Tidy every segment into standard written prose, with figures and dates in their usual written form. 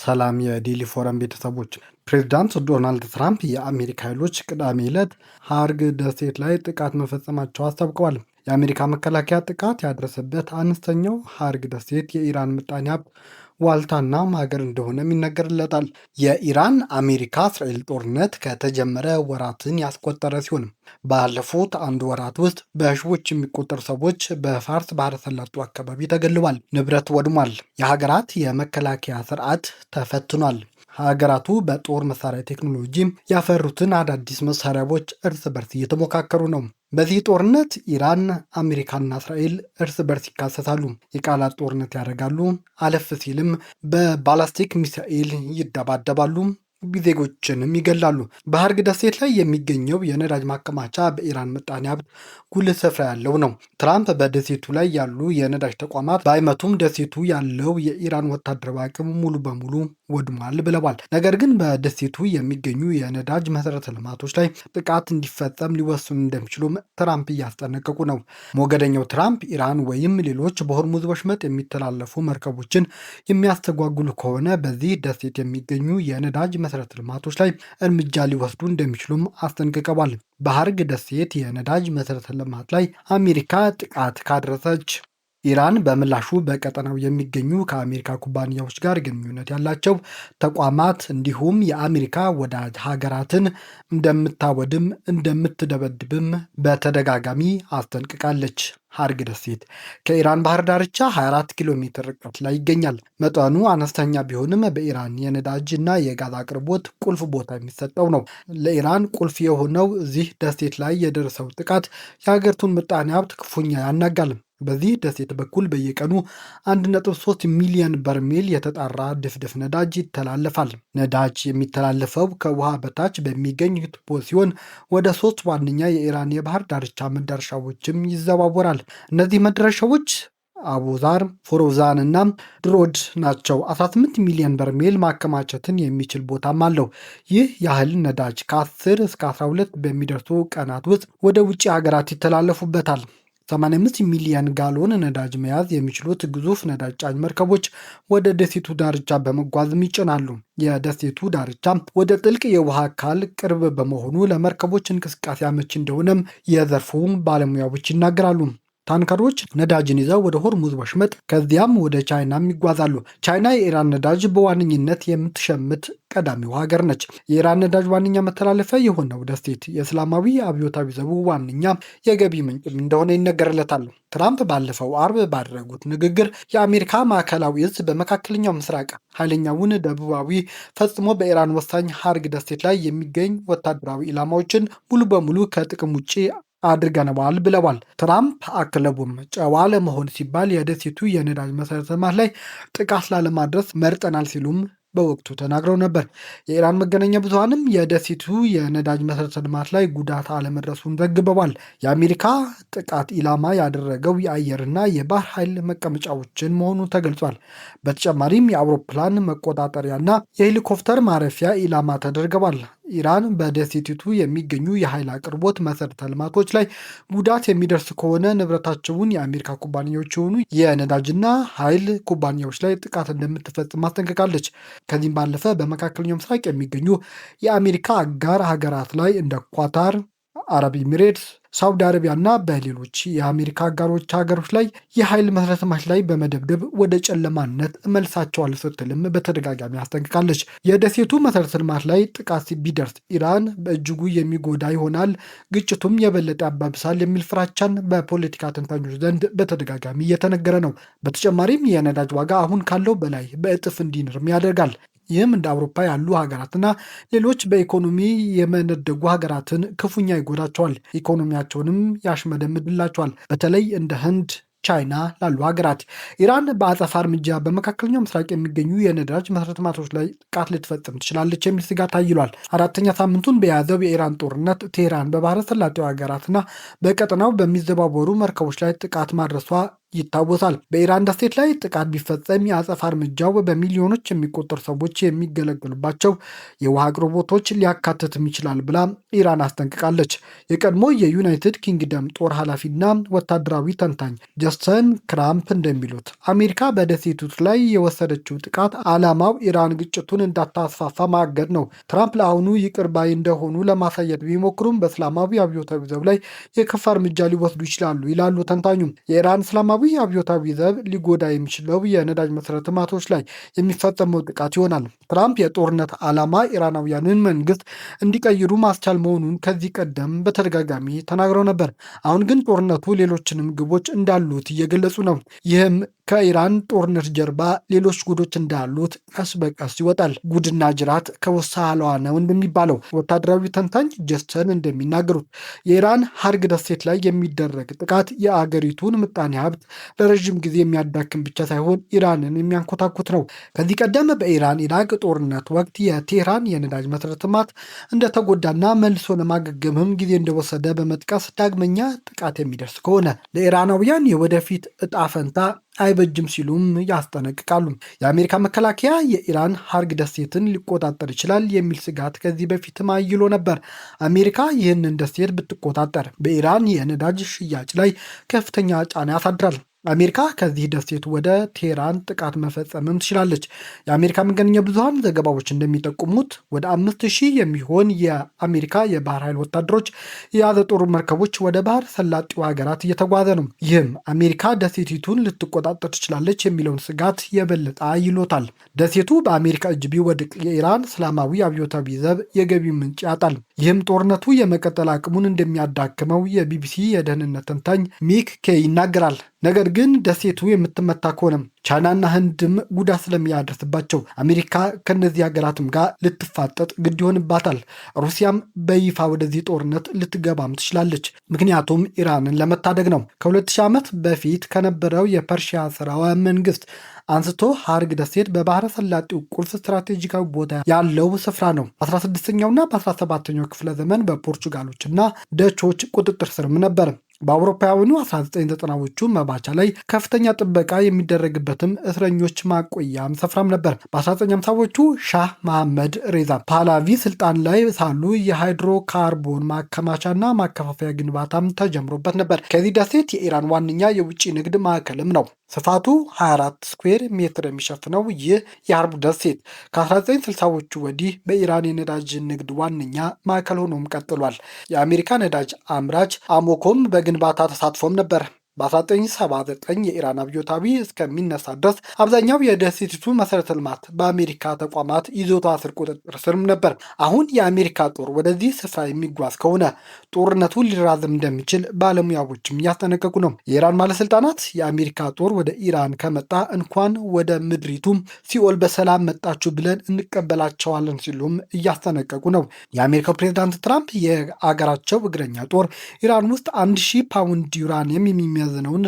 ሰላም የዴሊ ፎረም ቤተሰቦች፣ ፕሬዝዳንት ዶናልድ ትራምፕ የአሜሪካ ኃይሎች ቅዳሜ ዕለት ሀርግ ደሴት ላይ ጥቃት መፈጸማቸው አስታውቀዋል። የአሜሪካ መከላከያ ጥቃት ያደረሰበት አነስተኛው ሀርግ ደሴት የኢራን ምጣኔ ሀብት ዋልታና ማገር እንደሆነም ይነገርለታል። የኢራን አሜሪካ እስራኤል ጦርነት ከተጀመረ ወራትን ያስቆጠረ ሲሆን ባለፉት አንድ ወራት ውስጥ በሺዎች የሚቆጠሩ ሰዎች በፋርስ ባህረ ሰላጤው አካባቢ ተገድለዋል፣ ንብረት ወድሟል፣ የሀገራት የመከላከያ ስርዓት ተፈትኗል። ሀገራቱ በጦር መሳሪያ ቴክኖሎጂ ያፈሩትን አዳዲስ መሳሪያዎች እርስ በርስ እየተሞካከሩ ነው። በዚህ ጦርነት ኢራን፣ አሜሪካና እስራኤል እርስ በርስ ይካሰሳሉ፣ የቃላት ጦርነት ያደርጋሉ፣ አለፍ ሲልም በባላስቲክ ሚሳኤል ይደባደባሉ፣ ዜጎችንም ይገላሉ። በሀርግ ደሴት ላይ የሚገኘው የነዳጅ ማከማቻ በኢራን ምጣኔ ሀብት ጉልህ ስፍራ ያለው ነው። ትራምፕ በደሴቱ ላይ ያሉ የነዳጅ ተቋማት ባይመቱም ደሴቱ ያለው የኢራን ወታደራዊ አቅም ሙሉ በሙሉ ወድሟል ብለዋል። ነገር ግን በደሴቱ የሚገኙ የነዳጅ መሰረተ ልማቶች ላይ ጥቃት እንዲፈጸም ሊወስኑ እንደሚችሉም ትራምፕ እያስጠነቀቁ ነው። ሞገደኛው ትራምፕ ኢራን ወይም ሌሎች በሆርሙዝ ወሽመጥ የሚተላለፉ መርከቦችን የሚያስተጓጉሉ ከሆነ በዚህ ደሴት የሚገኙ የነዳጅ መሰረተ ልማቶች ላይ እርምጃ ሊወስዱ እንደሚችሉም አስጠንቅቀዋል። በሀርግ ደሴት የነዳጅ መሰረተ ልማት ላይ አሜሪካ ጥቃት ካደረሰች ኢራን በምላሹ በቀጠናው የሚገኙ ከአሜሪካ ኩባንያዎች ጋር ግንኙነት ያላቸው ተቋማት እንዲሁም የአሜሪካ ወዳጅ ሀገራትን እንደምታወድም እንደምትደበድብም በተደጋጋሚ አስጠንቅቃለች። ሀርግ ደሴት ከኢራን ባህር ዳርቻ 24 ኪሎ ሜትር ርቀት ላይ ይገኛል። መጠኑ አነስተኛ ቢሆንም በኢራን የነዳጅ እና የጋዝ አቅርቦት ቁልፍ ቦታ የሚሰጠው ነው። ለኢራን ቁልፍ የሆነው እዚህ ደሴት ላይ የደረሰው ጥቃት የሀገሪቱን ምጣኔ ሀብት ክፉኛ ያናጋል። በዚህ ደሴት በኩል በየቀኑ 1.3 ሚሊዮን በርሜል የተጣራ ድፍድፍ ነዳጅ ይተላለፋል። ነዳጅ የሚተላለፈው ከውሃ በታች በሚገኝ ቱቦ ሲሆን ወደ 3 ዋነኛ የኢራን የባህር ዳርቻ መዳረሻዎችም ይዘዋወራል። እነዚህ መዳረሻዎች አቡዛር፣ ፎሮዛን እና ድሮድ ናቸው። 18 ሚሊዮን በርሜል ማከማቸትን የሚችል ቦታም አለው። ይህ ያህል ነዳጅ ከ10 እስከ 12 በሚደርሱ ቀናት ውስጥ ወደ ውጭ ሀገራት ይተላለፉበታል። 85 ሚሊዮን ጋሎን ነዳጅ መያዝ የሚችሉት ግዙፍ ነዳጅ ጫኝ መርከቦች ወደ ደሴቱ ዳርቻ በመጓዝም ይጭናሉ። የደሴቱ ዳርቻ ወደ ጥልቅ የውሃ አካል ቅርብ በመሆኑ ለመርከቦች እንቅስቃሴ አመቺ እንደሆነም የዘርፉ ባለሙያዎች ይናገራሉ። ታንከሮች ነዳጅን ይዘው ወደ ሆርሙዝ ወሽመጥ ከዚያም ወደ ቻይናም ይጓዛሉ። ቻይና የኢራን ነዳጅ በዋነኝነት የምትሸምት ቀዳሚው ሀገር ነች። የኢራን ነዳጅ ዋነኛ መተላለፊያ የሆነው ደሴት የእስላማዊ አብዮታዊ ዘቡ ዋነኛ የገቢ ምንጭም እንደሆነ ይነገርለታል። ትራምፕ ባለፈው አርብ ባደረጉት ንግግር የአሜሪካ ማዕከላዊ እዝ በመካከለኛው ምስራቅ ኃይለኛውን ደቡባዊ ፈጽሞ በኢራን ወሳኝ ሀርግ ደሴት ላይ የሚገኝ ወታደራዊ ኢላማዎችን ሙሉ በሙሉ ከጥቅም ውጭ አድርገነዋል ብለዋል። ትራምፕ አክለቡም ጨዋ ለመሆን ሲባል የደሴቱ የነዳጅ መሰረተ ልማት ላይ ጥቃት ላለማድረስ መርጠናል ሲሉም በወቅቱ ተናግረው ነበር። የኢራን መገናኛ ብዙሃንም የደሴቱ የነዳጅ መሰረተ ልማት ላይ ጉዳት አለመድረሱን ዘግበዋል። የአሜሪካ ጥቃት ኢላማ ያደረገው የአየርና የባህር ኃይል መቀመጫዎችን መሆኑ ተገልጿል። በተጨማሪም የአውሮፕላን መቆጣጠሪያና የሄሊኮፕተር ማረፊያ ኢላማ ተደርገዋል። ኢራን በደሴቲቱ የሚገኙ የኃይል አቅርቦት መሰረተ ልማቶች ላይ ጉዳት የሚደርስ ከሆነ ንብረታቸውን የአሜሪካ ኩባንያዎች የሆኑ የነዳጅና ኃይል ኩባንያዎች ላይ ጥቃት እንደምትፈጽም ማስጠንቀቃለች። ከዚህም ባለፈ በመካከለኛው ምስራቅ የሚገኙ የአሜሪካ አጋር ሀገራት ላይ እንደ ኳታር፣ አረብ ኤሚሬትስ፣ ሳውዲ አረቢያ እና በሌሎች የአሜሪካ አጋሮች ሀገሮች ላይ የኃይል መሰረተ ልማት ላይ በመደብደብ ወደ ጨለማነት መልሳቸዋል ስትልም በተደጋጋሚ አስጠንቅቃለች። የደሴቱ መሰረተ ልማት ላይ ጥቃት ቢደርስ ኢራን በእጅጉ የሚጎዳ ይሆናል፣ ግጭቱም የበለጠ ያባብሳል የሚል ፍራቻን በፖለቲካ ተንታኞች ዘንድ በተደጋጋሚ እየተነገረ ነው። በተጨማሪም የነዳጅ ዋጋ አሁን ካለው በላይ በእጥፍ እንዲንርም ያደርጋል። ይህም እንደ አውሮፓ ያሉ ሀገራትና ሌሎች በኢኮኖሚ የመነደጉ ሀገራትን ክፉኛ ይጎዳቸዋል፣ ኢኮኖሚያቸውንም ያሽመደምድላቸዋል። በተለይ እንደ ህንድ፣ ቻይና ላሉ ሀገራት ኢራን በአጸፋ እርምጃ በመካከለኛው ምስራቅ የሚገኙ የነዳጅ መሰረተ ልማቶች ላይ ጥቃት ልትፈጽም ትችላለች የሚል ስጋት ታይሏል። 4ኛ ሳምንቱን በያዘው የኢራን ጦርነት ቴህራን በባህረ ሰላጤው ሀገራትና በቀጠናው በሚዘዋወሩ መርከቦች ላይ ጥቃት ማድረሷ ይታወሳል። በኢራን ደሴት ላይ ጥቃት ቢፈጸም የአጸፋ እርምጃው በሚሊዮኖች የሚቆጠሩ ሰዎች የሚገለገሉባቸው የውሃ አቅርቦቶች ሊያካትትም ይችላል ብላ ኢራን አስጠንቅቃለች። የቀድሞ የዩናይትድ ኪንግደም ጦር ኃላፊና ወታደራዊ ተንታኝ ጀስተን ክራምፕ እንደሚሉት አሜሪካ በደሴቶች ላይ የወሰደችው ጥቃት ዓላማው ኢራን ግጭቱን እንዳታስፋፋ ማገድ ነው። ትራምፕ ለአሁኑ ይቅር ባይ እንደሆኑ ለማሳየት ቢሞክሩም በእስላማዊ አብዮታዊ ዘብ ላይ የከፋ እርምጃ ሊወስዱ ይችላሉ ይላሉ ተንታኙ። የኢራን እስላማዊ አብዮታዊ ዘብ ሊጎዳ የሚችለው የነዳጅ መሰረተ ልማቶች ላይ የሚፈጸመው ጥቃት ይሆናል። ትራምፕ የጦርነት ዓላማ ኢራናውያንን መንግስት እንዲቀይሩ ማስቻል መሆኑን ከዚህ ቀደም በተደጋጋሚ ተናግረው ነበር። አሁን ግን ጦርነቱ ሌሎችንም ግቦች እንዳሉት እየገለጹ ነው። ይህም ከኢራን ጦርነት ጀርባ ሌሎች ጉዶች እንዳሉት ቀስ በቀስ ይወጣል። ጉድና ጅራት ከውሳ ኋላዋ ነው እንደሚባለው ወታደራዊ ተንታኝ ጀስተን እንደሚናገሩት የኢራን ሀርግ ደሴት ላይ የሚደረግ ጥቃት የአገሪቱን ምጣኔ ሀብት ለረዥም ጊዜ የሚያዳክም ብቻ ሳይሆን ኢራንን የሚያንኮታኩት ነው። ከዚህ ቀደም በኢራን ኢራቅ ጦርነት ወቅት የቴህራን የነዳጅ መሰረተ ልማት እንደተጎዳና መልሶ ለማገገምም ጊዜ እንደወሰደ በመጥቀስ ዳግመኛ ጥቃት የሚደርስ ከሆነ ለኢራናውያን የወደፊት እጣ ፈንታ አይበጅም ሲሉም ያስጠነቅቃሉ። የአሜሪካ መከላከያ የኢራን ሀርግ ደሴትን ሊቆጣጠር ይችላል የሚል ስጋት ከዚህ በፊትም አይሎ ነበር። አሜሪካ ይህንን ደሴት ብትቆጣጠር በኢራን የነዳጅ ሽያጭ ላይ ከፍተኛ ጫና ያሳድራል። አሜሪካ ከዚህ ደሴት ወደ ቴህራን ጥቃት መፈጸምም ትችላለች። የአሜሪካ መገናኛ ብዙሃን ዘገባዎች እንደሚጠቁሙት ወደ 5000 የሚሆን የአሜሪካ የባህር ኃይል ወታደሮች የያዘ ጦር መርከቦች ወደ ባህር ሰላጤው ሀገራት እየተጓዘ ነው። ይህም አሜሪካ ደሴቲቱን ልትቆጣጠር ትችላለች የሚለውን ስጋት የበለጠ አይሎታል። ደሴቱ በአሜሪካ እጅ ቢወድቅ የኢራን እስላማዊ አብዮታዊ ዘብ የገቢ ምንጭ ያጣል። ይህም ጦርነቱ የመቀጠል አቅሙን እንደሚያዳክመው የቢቢሲ የደህንነት ተንታኝ ሚክ ኬይ ይናገራል። ነገር ግን ደሴቱ የምትመታ ከሆነም ቻይናና ህንድም ጉዳት ስለሚያደርስባቸው አሜሪካ ከነዚህ ሀገራትም ጋር ልትፋጠጥ ግድ ይሆንባታል። ሩሲያም በይፋ ወደዚህ ጦርነት ልትገባም ትችላለች። ምክንያቱም ኢራንን ለመታደግ ነው። ከ2000 ዓመት በፊት ከነበረው የፐርሺያ ስርወ መንግስት አንስቶ ሀርግ ደሴት በባህረ ሰላጤው ቁልፍ ስትራቴጂካዊ ቦታ ያለው ስፍራ ነው። በ16ኛውና በ17ኛው ክፍለ ዘመን በፖርቹጋሎችና ደቾች ቁጥጥር ስርም ነበር። በአውሮፓውያኑ 1990ዎቹ መባቻ ላይ ከፍተኛ ጥበቃ የሚደረግበትም እስረኞች ማቆያም ስፍራም ነበር። በ1950ዎቹ ሻህ መሐመድ ሬዛ ፓህላቪ ስልጣን ላይ ሳሉ የሃይድሮካርቦን ማከማቻና ማከፋፈያ ግንባታም ተጀምሮበት ነበር። ከዚህ ደሴት የኢራን ዋነኛ የውጭ ንግድ ማዕከልም ነው። ስፋቱ 24 ስኩዌር ሜትር የሚሸፍነው ይህ የሀርግ ደሴት ከ1960ዎቹ ወዲህ በኢራን የነዳጅ ንግድ ዋነኛ ማዕከል ሆኖም ቀጥሏል። የአሜሪካ ነዳጅ አምራች አሞኮም በግንባታ ተሳትፎም ነበር። በ1979 የኢራን አብዮታዊ እስከሚነሳ ድረስ አብዛኛው የደሴቲቱ መሰረተ ልማት በአሜሪካ ተቋማት ይዞታ ስር ቁጥጥር ስርም ነበር። አሁን የአሜሪካ ጦር ወደዚህ ስፍራ የሚጓዝ ከሆነ ጦርነቱ ሊራዘም እንደሚችል ባለሙያዎችም እያስጠነቀቁ ነው። የኢራን ባለስልጣናት የአሜሪካ ጦር ወደ ኢራን ከመጣ እንኳን ወደ ምድሪቱም ሲኦል በሰላም መጣችሁ ብለን እንቀበላቸዋለን ሲሉም እያስጠነቀቁ ነው። የአሜሪካው ፕሬዚዳንት ትራምፕ የአገራቸው እግረኛ ጦር ኢራን ውስጥ 1000 ፓውንድ ዩራኒየም የሚያዝነውን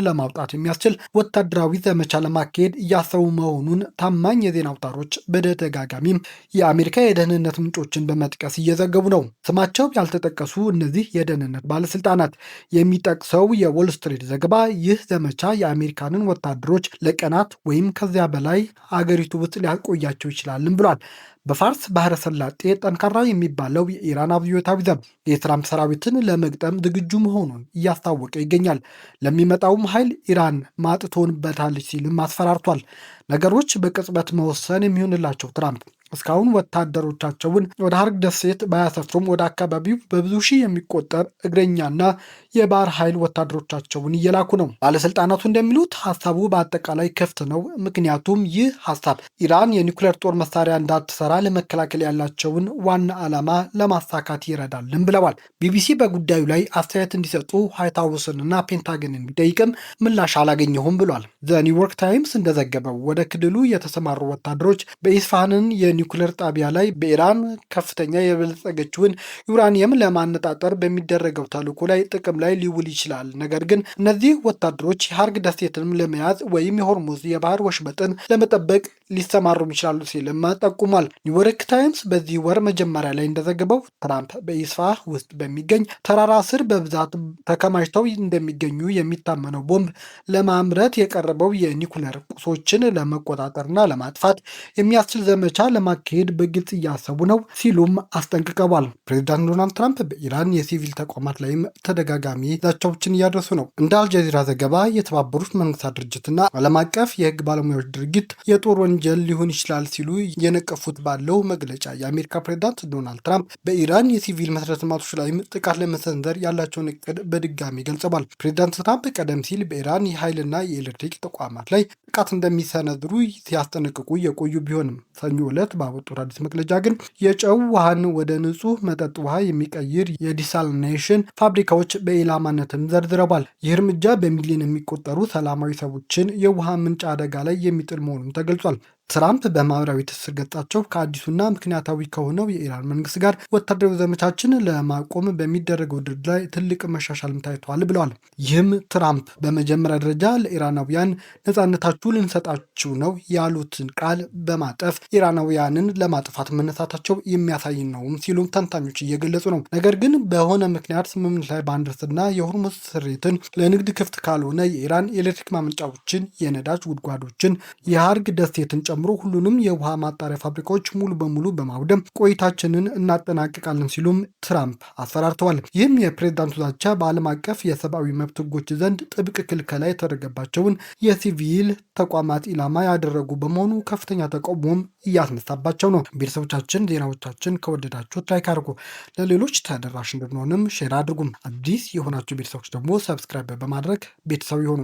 ለማውጣት የሚያስችል ወታደራዊ ዘመቻ ለማካሄድ እያሰቡ መሆኑን ታማኝ የዜና አውታሮች በተደጋጋሚ የአሜሪካ የደህንነት ምንጮችን በመጥቀስ እየዘገቡ ነው። ስማቸው ያልተጠቀሱ እነዚህ የደህንነት ባለስልጣናት የሚጠቅሰው የዎል ስትሪት ዘገባ ይህ ዘመቻ የአሜሪካንን ወታደሮች ለቀናት ወይም ከዚያ በላይ አገሪቱ ውስጥ ሊያቆያቸው ይችላልም ብሏል። በፋርስ ባህረ ሰላጤ ጠንካራ የሚባለው የኢራን አብዮታዊ ዘብ የትራምፕ ሰራዊትን ለመግጠም ዝግጁ መሆኑን እያስታወቀ ይገኛል። ለሚመጣውም ኃይል ኢራን ማጥ ትሆንበታለች ሲልም አስፈራርቷል። ነገሮች በቅጽበት መወሰን የሚሆንላቸው ትራምፕ እስካሁን ወታደሮቻቸውን ወደ ሀርግ ደሴት ባያሰፍሩም ወደ አካባቢው በብዙ ሺህ የሚቆጠር እግረኛና የባህር ኃይል ወታደሮቻቸውን እየላኩ ነው። ባለስልጣናቱ እንደሚሉት ሀሳቡ በአጠቃላይ ክፍት ነው። ምክንያቱም ይህ ሀሳብ ኢራን የኒውክሌር ጦር መሳሪያ እንዳትሰራ ለመከላከል ያላቸውን ዋና ዓላማ ለማሳካት ይረዳልም ብለዋል። ቢቢሲ በጉዳዩ ላይ አስተያየት እንዲሰጡ ዋይት ሀውስንና ፔንታገንን ቢጠይቅም ምላሽ አላገኘሁም ብሏል። ዘ ኒውዮርክ ታይምስ እንደዘገበው ወደ ክልሉ የተሰማሩ ወታደሮች በኢስፋሃንን የኒውክሌር ጣቢያ ላይ በኢራን ከፍተኛ የበለጸገችውን ዩራኒየም ለማነጣጠር በሚደረገው ተልዕኮ ላይ ጥቅም ላይ ሊውል ይችላል። ነገር ግን እነዚህ ወታደሮች የሀርግ ደሴትንም ለመያዝ ወይም የሆርሙዝ የባህር ወሽመጥን ለመጠበቅ ሊሰማሩም ይችላሉ ሲልም ጠቁሟል። ኒውዮርክ ታይምስ በዚህ ወር መጀመሪያ ላይ እንደዘገበው ትራምፕ በኢስፋህ ውስጥ በሚገኝ ተራራ ስር በብዛት ተከማችተው እንደሚገኙ የሚታመነው ቦምብ ለማምረት የቀረበው የኒውክሌር ቁሶችን ለመቆጣጠርና ለማጥፋት የሚያስችል ዘመቻ ለማካሄድ በግልጽ እያሰቡ ነው ሲሉም አስጠንቅቀዋል። ፕሬዚዳንት ዶናልድ ትራምፕ በኢራን የሲቪል ተቋማት ላይም ተደጋጋሚ ዛቻዎችን እያደረሱ ነው። እንደ አልጀዚራ ዘገባ የተባበሩት መንግስታት ድርጅትና ዓለም አቀፍ የህግ ባለሙያዎች ድርጊት የጦር ወንጀል ሊሆን ይችላል ሲሉ የነቀፉት ባለው መግለጫ የአሜሪካ ፕሬዚዳንት ዶናልድ ትራምፕ በኢራን የሲቪል መሰረተ ልማቶች ላይም ጥቃት ለመሰንዘር ያላቸውን እቅድ በድጋሚ ገልጸዋል። ፕሬዚዳንት ትራምፕ ቀደም ሲል በኢራን የኃይልና የኤሌክትሪክ ተቋማት ላይ ጥቃት እንደሚሰነዝሩ ሲያስጠነቅቁ የቆዩ ቢሆንም ሰኞ ዕለት ባወጡት አዲስ መግለጫ ግን የጨው ውሃን ወደ ንጹህ መጠጥ ውሃ የሚቀይር የዲሳሊኔሽን ፋብሪካዎች በኢላማነትም ዘርዝረዋል። ይህ እርምጃ በሚሊዮን የሚቆጠሩ ሰላማዊ ሰዎችን የውሃ ምንጭ አደጋ ላይ የሚጥል መሆኑን ተገልጿል። ትራምፕ በማህበራዊ ትስስር ገጻቸው ከአዲሱና ምክንያታዊ ከሆነው የኢራን መንግስት ጋር ወታደራዊ ዘመቻችን ለማቆም በሚደረገው ድርድር ላይ ትልቅ መሻሻልም ታይቷል ብለዋል። ይህም ትራምፕ በመጀመሪያ ደረጃ ለኢራናውያን ነፃነታችሁ ልንሰጣችሁ ነው ያሉትን ቃል በማጠፍ ኢራናውያንን ለማጥፋት መነሳታቸው የሚያሳይ ነውም ሲሉም ተንታኞች እየገለጹ ነው። ነገር ግን በሆነ ምክንያት ስምምነት ላይ ባንደርስና የሆርሙዝ ስሬትን ለንግድ ክፍት ካልሆነ የኢራን የኤሌክትሪክ ማመንጫዎችን፣ የነዳጅ ጉድጓዶችን፣ የሀርግ ደሴትን ጨምሮ ሁሉንም የውሃ ማጣሪያ ፋብሪካዎች ሙሉ በሙሉ በማውደም ቆይታችንን እናጠናቅቃለን ሲሉም ትራምፕ አስፈራርተዋል። ይህም የፕሬዝዳንቱ ዛቻ በዓለም አቀፍ የሰብአዊ መብት ሕጎች ዘንድ ጥብቅ ክልከላ የተደረገባቸውን የሲቪል ተቋማት ኢላማ ያደረጉ በመሆኑ ከፍተኛ ተቃውሞም እያስነሳባቸው ነው። ቤተሰቦቻችን ዜናዎቻችን ከወደዳችሁት ላይክ አድርጉ፣ ለሌሎች ተደራሽ እንድንሆንም ሼር አድርጉም። አዲስ የሆናችሁ ቤተሰቦች ደግሞ ሰብስክራይብ በማድረግ ቤተሰብ ይሆኑ።